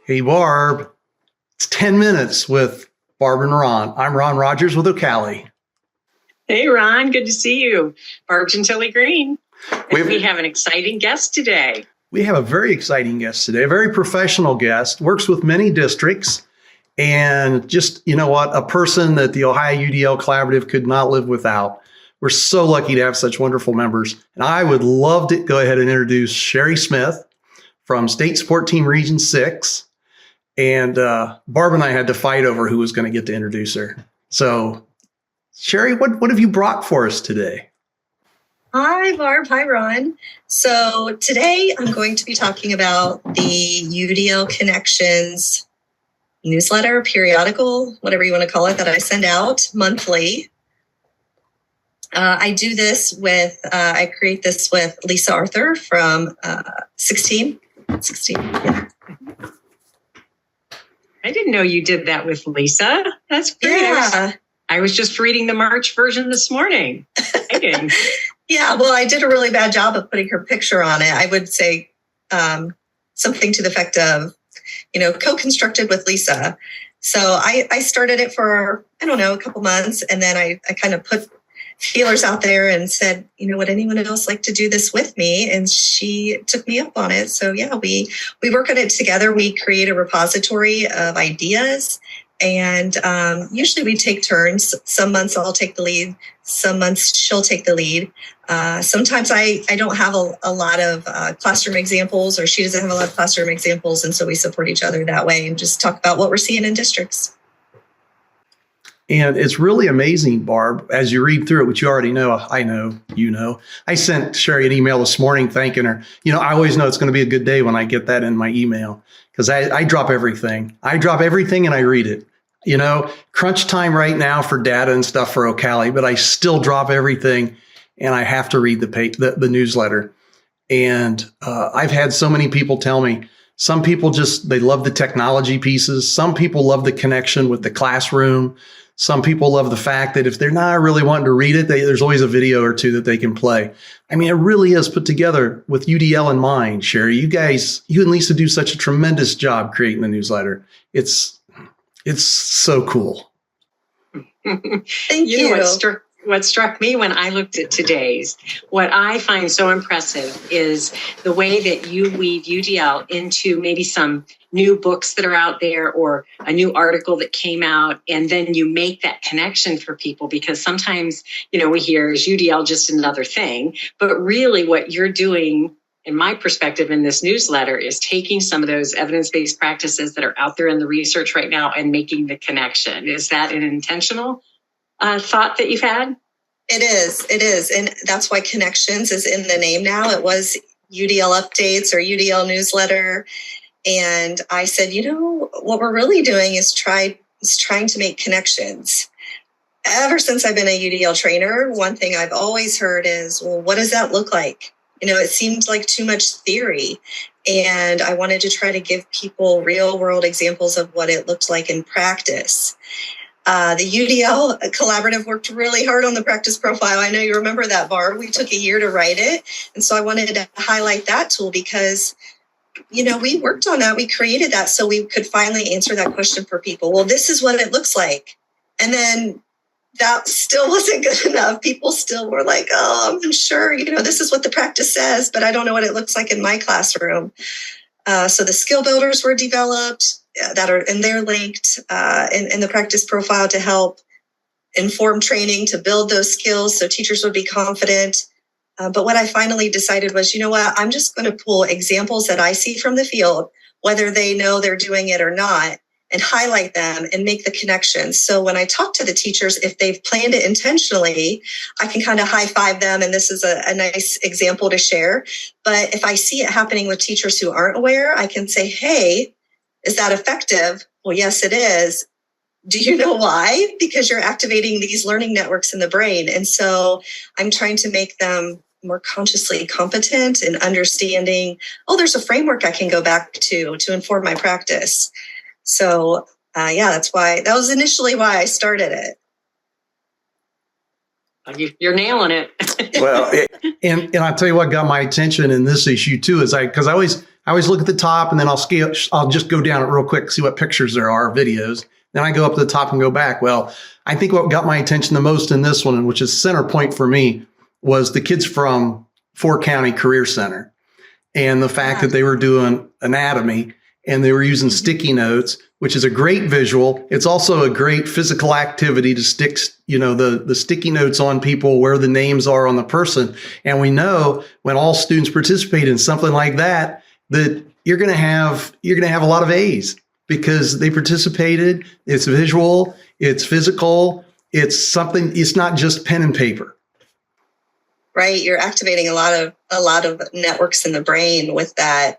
Hey, Barb. It's 10 minutes with Barb and Ron. I'm Ron Rogers with OCALI. Hey, Ron. Good to see you. Barb Tilly Green. We have an exciting guest today. We have a very exciting guest today, a very professional guest, works with many districts, and just, you know what, a person that the Ohio UDL Collaborative could not live without. We're so lucky to have such wonderful members. And I would love to go ahead and introduce Cherie Smith from State Sport Team Region 6. And Barb and I had to fight over who was going to get to introduce her. So, Cherie, what have you brought for us today? Hi, Barb. Hi, Ron. So today I'm going to be talking about the UDL Connections newsletter, periodical, whatever you want to call it, that I send out monthly. I do this with, I create this with Lisa Arthur from 16. Yeah. I didn't know you did that with Lisa. That's great. Yeah. I was just reading the March version this morning. Yeah, well, I did a really bad job of putting her picture on it. I would say something to the effect of, co-constructed with Lisa. So I started it for, a couple months. And then I kind of put feelers out there and said, would anyone else like to do this with me? And she took me up on it. So yeah, we work on it together. We create a repository of ideas. And usually we take turns. Some months I'll take the lead. Some months she'll take the lead. Sometimes I don't have a lot of classroom examples, or she doesn't have a lot of classroom examples. And so we support each other that way and just talk about what we're seeing in districts. And it's really amazing, Barb, as you read through it, which you already know, I know, I sent Cherie an email this morning thanking her. I always know it's going to be a good day when I get that in my email, because I drop everything. I drop everything and I read it. Crunch time right now for data and stuff for OCALI, but I still drop everything and I have to read the newsletter. And I've had so many people tell me, some people they love the technology pieces. Some people love the connection with the classroom. Some people love the fact that if they're not really wanting to read it, there's always a video or two that they can play. I mean, it really is put together with UDL in mind, Cherie. You and Lisa do such a tremendous job creating the newsletter. It's so cool. Thank you. What struck me when I looked at today's, what I find so impressive is the way that you weave UDL into maybe some new books that are out there or a new article that came out, and then you make that connection for people, because sometimes, we hear, is UDL just another thing? But really what you're doing, in my perspective, in this newsletter, is taking some of those evidence-based practices that are out there in the research right now and making the connection. Is that an intentional thought that you've had? It is. And that's why Connections is in the name now. It was UDL Updates or UDL Newsletter. And I said, what we're really doing is trying to make connections. Ever since I've been a UDL trainer, one thing I've always heard is, well, what does that look like? It seems like too much theory. And I wanted to try to give people real world examples of what it looked like in practice. The UDL Collaborative worked really hard on the practice profile. I know you remember that, Barb. We took a year to write it. And so I wanted to highlight that tool because, we worked on that. We created that so we could finally answer that question for people. Well, this is what it looks like. And then that still wasn't good enough. People still were like, oh, I'm unsure. This is what the practice says, but I don't know what it looks like in my classroom. So the skill builders were developed and they're linked in the practice profile to help inform training to build those skills so teachers would be confident. But what I finally decided was, I'm just going to pull examples that I see from the field, whether they know they're doing it or not, and highlight them and make the connections. So when I talk to the teachers, if they've planned it intentionally, I can kind of high five them. And this is a nice example to share. But if I see it happening with teachers who aren't aware, I can say, hey, is that effective? Well, yes, it is. Do you know why? Because you're activating these learning networks in the brain. And so I'm trying to make them more consciously competent in understanding, there's a framework I can go back to inform my practice. So, that was initially why I started it. You're nailing it. Well, and I'll tell you what got my attention in this issue too is because I I always look at the top and then I'll just go down it real quick, see what pictures there are, videos. Then I go up to the top and go back. Well, I think what got my attention the most in this one, which is center point for me, was the kids from 4 County Career Center and the fact that they were doing anatomy and they were using sticky notes, which is a great visual. It's also a great physical activity to stick, the sticky notes on people where the names are on the person. And we know when all students participate in something like that, that you're going to have a lot of A's because they participated. It's visual, it's physical, it's something. It's not just pen and paper. Right, you're activating a lot of networks in the brain with that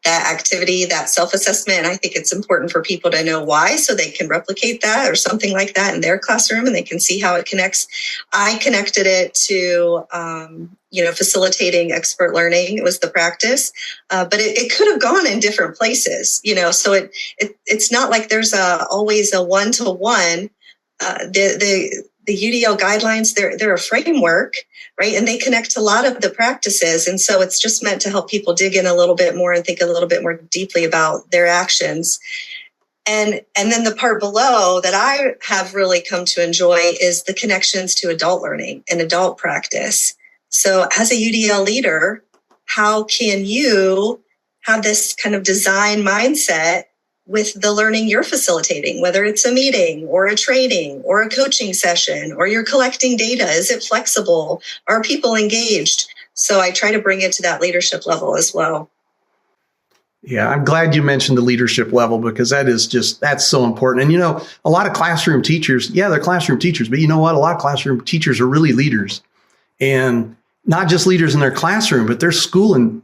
activity, that self-assessment. And I think it's important for people to know why, so they can replicate that or something like that in their classroom, and they can see how it connects. I connected it to, facilitating expert learning. It was the practice, but it could have gone in different places, so it's not like there's always a one-to-one. The UDL guidelines, they're a framework, right? And they connect to a lot of the practices. And so it's just meant to help people dig in a little bit more and think a little bit more deeply about their actions. And then the part below that I have really come to enjoy is the connections to adult learning and adult practice. So as a UDL leader, how can you have this kind of design mindset with the learning you're facilitating, whether it's a meeting or a training or a coaching session, or you're collecting data? Is it flexible? Are people engaged? So I try to bring it to that leadership level as well. Yeah, I'm glad you mentioned the leadership level, because that's so important. And, a lot of classroom teachers, they're classroom teachers, but you know what? A lot of classroom teachers are really leaders, and not just leaders in their classroom, but they're school and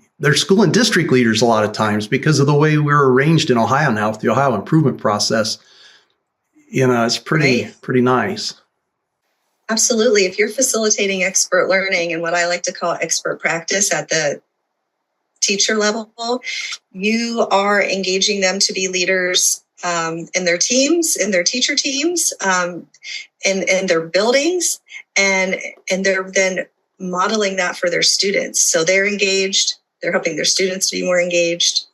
district leaders a lot of times, because of the way we're arranged in Ohio now with the Ohio improvement process. It's pretty nice. Absolutely. If you're facilitating expert learning and what I like to call expert practice at the teacher level, you are engaging them to be leaders in their teams, in their teacher teams, in their buildings, and they're then modeling that for their students. So they're engaged. They're helping their students to be more engaged,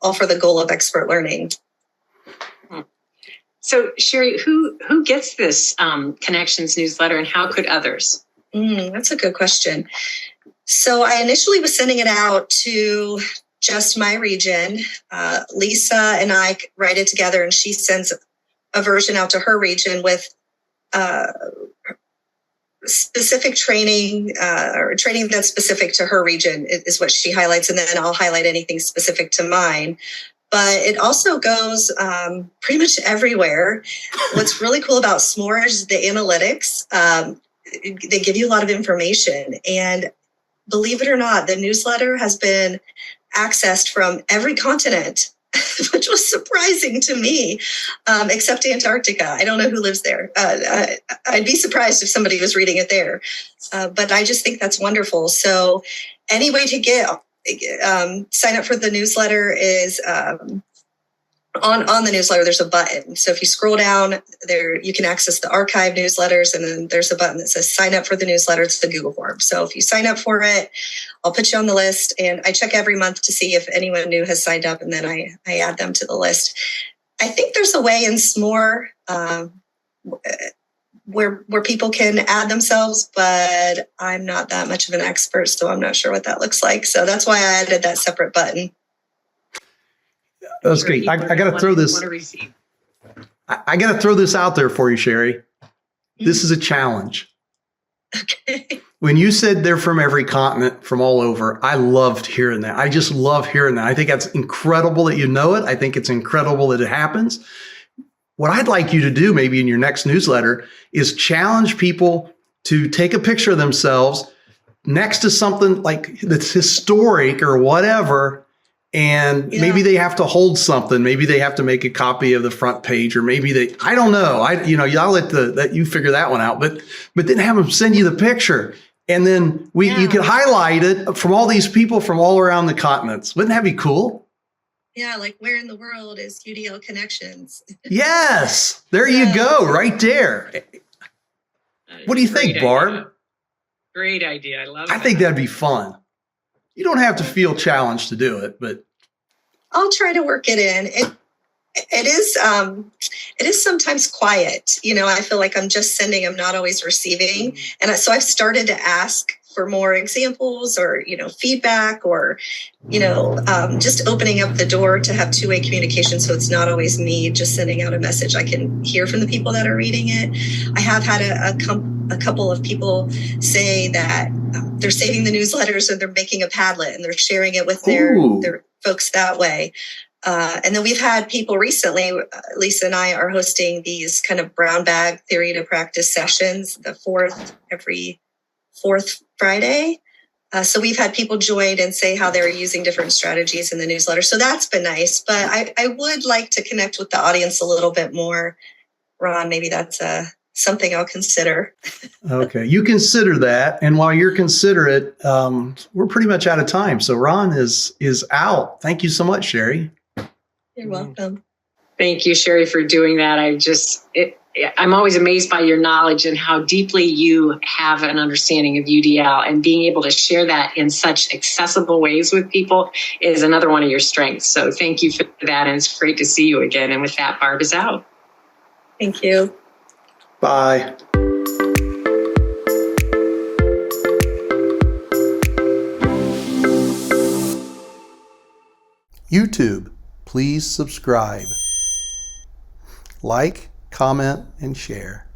all for the goal of expert learning. So, Cherie, who gets this Connections newsletter, and how could others? That's a good question. So I initially was sending it out to just my region. Lisa and I write it together, and she sends a version out to her region with specific training or training that's specific to her region is what she highlights. And then I'll highlight anything specific to mine. But it also goes pretty much everywhere. What's really cool about SMORE is the analytics. They give you a lot of information. And believe it or not, the newsletter has been accessed from every continent, which was surprising to me, except Antarctica. I don't know who lives there. I'd be surprised if somebody was reading it there. But I just think that's wonderful. So any way to sign up for the newsletter is on the newsletter, there's a button. So if you scroll down there, you can access the archive newsletters, and then there's a button that says sign up for the newsletter. It's the Google form. So if you sign up for it, I'll put you on the list, and I check every month to see if anyone new has signed up, and then I add them to the list. I think there's a way in SMORE where people can add themselves, but I'm not that much of an expert, so I'm not sure what that looks like. So that's why I added that separate button. That's great. I got to throw this. I got to throw this out there for you, Cherie. This is a challenge. Okay. When you said they're from every continent, from all over, I loved hearing that. I just love hearing that. I think that's incredible that you know it. I think it's incredible that it happens. What I'd like you to do maybe in your next newsletter is challenge people to take a picture of themselves next to something like that's historic or whatever. And maybe they have to hold something. Maybe they have to make a copy of the front page, or maybe I don't know. Y'all let you figure that one out. But then have them send you the picture, and then you could highlight it from all these people from all around the continents. Wouldn't that be cool? Yeah, like where in the world is UDL Connections? Yes, there you go, right there. What do you think, Barb? Great idea. I love it. I think that'd be fun. You don't have to feel challenged to do it, but I'll try to work it in. It is sometimes quiet. I feel like I'm just sending, I'm not always receiving. And so I've started to ask for more examples or, feedback or, just opening up the door to have two-way communication. So it's not always me just sending out a message. I can hear from the people that are reading it. I have had a couple of people say that they're saving the newsletters and they're making a Padlet and they're sharing it with their folks that way. And then we've had people recently, Lisa and I are hosting these kind of brown bag theory to practice sessions, every fourth Friday. So we've had people join and say how they're using different strategies in the newsletter. So that's been nice, but I would like to connect with the audience a little bit more. Ron, maybe that's something I'll consider. Okay, you consider that. And while you're considerate, we're pretty much out of time. So Ron is out. Thank you so much, Cherie. You're welcome. Thank you, Cherie, for doing that. I'm always amazed by your knowledge and how deeply you have an understanding of UDL, and being able to share that in such accessible ways with people is another one of your strengths. So thank you for that. And it's great to see you again. And with that, Barb is out. Thank you. Bye. YouTube, please subscribe, like, comment, and share.